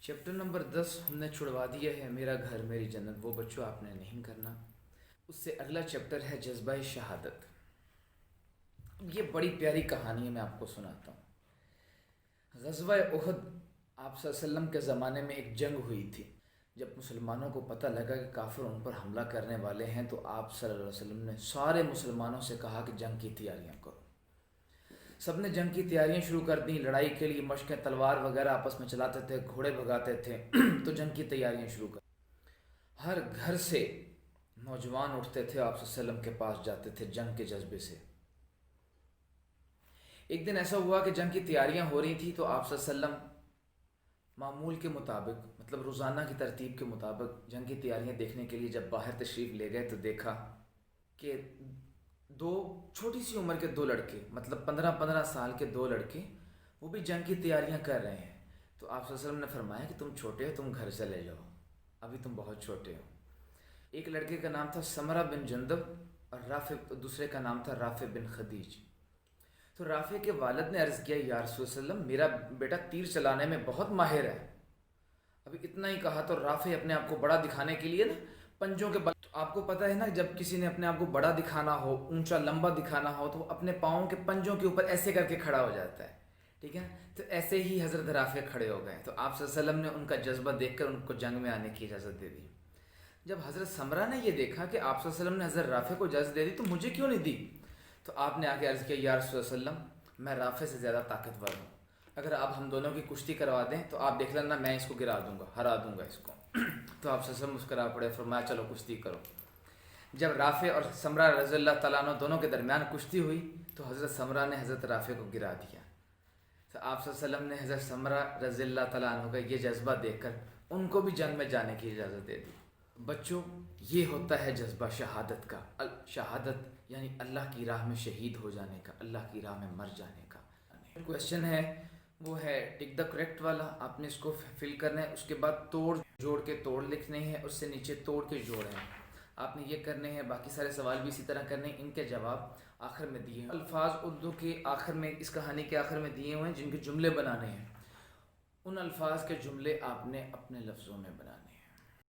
Chapter number 10 ہم نے چھڑوا دیا ہے، میرا گھر میری جنت، وہ بچوں آپ نے نہیں کرنا۔ اس سے اگلا چیپٹر ہے جذبہ شہادت۔ یہ بڑی پیاری کہانی ہے، میں آپ کو سناتا ہوں۔ غزوہ احد آپ صلی اللہ علیہ وسلم کے زمانے میں ایک جنگ ہوئی تھی۔ جب مسلمانوں کو پتہ لگا کہ کافر ان پر حملہ کرنے والے ہیں تو آپ صلی اللہ علیہ وسلم نے سارے مسلمانوں سے کہا کہ جنگ کی تیاریاں کرو۔ سب نے جنگ کی تیاریاں شروع کر دیں، لڑائی کے لیے مشقیں تلوار وغیرہ آپس میں چلاتے تھے، گھوڑے بھگاتے تھے تو جنگ کی تیاریاں شروع کر۔ ہر گھر سے نوجوان اٹھتے تھے، آپ صلی اللہ علیہ وسلم کے پاس جاتے تھے جنگ کے جذبے سے۔ ایک دن ایسا ہوا کہ جنگ کی تیاریاں ہو رہی تھیں تو آپ صلی اللہ علیہ وسلم معمول کے مطابق، مطلب روزانہ کی ترتیب کے مطابق جنگ کی تیاریاں دیکھنے کے لیے جب باہر تشریف لے گئے تو دیکھا کہ دو چھوٹی سی عمر کے دو لڑکے، مطلب 15 سال کے دو لڑکے، وہ بھی جنگ کی تیاریاں کر رہے ہیں۔ تو آپ صلی اللہ علیہ وسلم نے فرمایا کہ تم چھوٹے ہو، تم گھر چلے جاؤ، ابھی تم بہت چھوٹے ہو۔ ایک لڑکے کا نام تھا سمرہ بن جندب اور دوسرے کا نام تھا رافع بن خدیج۔ تو رافع کے والد نے عرض کیا، یا رسول اللہ، میرا بیٹا تیر چلانے میں بہت ماہر ہے۔ ابھی اتنا ہی کہا تو رافع اپنے آپ کو بڑا دکھانے کے لیے نا پنجوں کے بل، تو آپ کو پتہ ہے نا جب کسی نے اپنے آپ کو بڑا دکھانا ہو، اونچا لمبا دکھانا ہو، تو وہ اپنے پاؤں کے پنجوں کے اوپر ایسے کر کے کھڑا ہو جاتا ہے، ٹھیک ہے؟ تو ایسے ہی حضرت رافع کھڑے ہو گئے۔ تو آپ صلی اللہ علیہ وسلم نے ان کا جذبہ دیکھ کر ان کو جنگ میں آنے کی اجازت دے دی۔ جب حضرت سمرہ نے یہ دیکھا کہ آپ صلی اللہ علیہ وسلم نے حضرت رافع کو اجازت دے دی تو مجھے کیوں نہیں دی، تو آپ نے آگے عرض کیا، یا رسول اللہ، میں رافع سے زیادہ طاقتور ہوں، اگر آپ ہم دونوں کی کشتی کروا دیں تو آپ دیکھ لینا میں اس کو گرا دوں گا، ہرا دوں گا اس کو۔ تو آپ صلی اللہ علیہ وسلم مسکرا پڑے، فرمایا چلو کشتی کرو۔ جب رافع اور سمرہ رضی اللہ تعالیٰ عنہ دونوں کے درمیان کشتی ہوئی تو حضرت سمرہ نے حضرت رافع کو گرا دیا۔ تو آپ صلی اللہ علیہ وسلم نے حضرت سمرہ رضی اللہ تعالیٰ عنہ کا یہ جذبہ دیکھ کر ان کو بھی جنگ میں جانے کی اجازت دے دی۔ بچوں، یہ ہوتا ہے جذبہ شہادت کا۔ شہادت یعنی اللہ کی راہ میں شہید ہو جانے کا، اللہ کی راہ میں مر جانے کا۔ کویشچن ہے وہ ہے ٹک دا کریکٹ والا، آپ نے اس کو فل کرنا ہے، اس کے بعد توڑ جوڑ کے توڑ لکھنے ہیں، اس سے نیچے توڑ کے جوڑ ہیں، آپ نے یہ کرنے ہیں۔ باقی سارے سوال بھی اسی طرح کرنے ہیں، ان کے جواب آخر میں دیے ہیں۔ الفاظ اردو کے آخر میں، اس کہانی کے آخر میں دیے ہوئے ہیں جن کے جملے بنانے ہیں، ان الفاظ کے جملے آپ نے اپنے لفظوں میں بنانے ہیں۔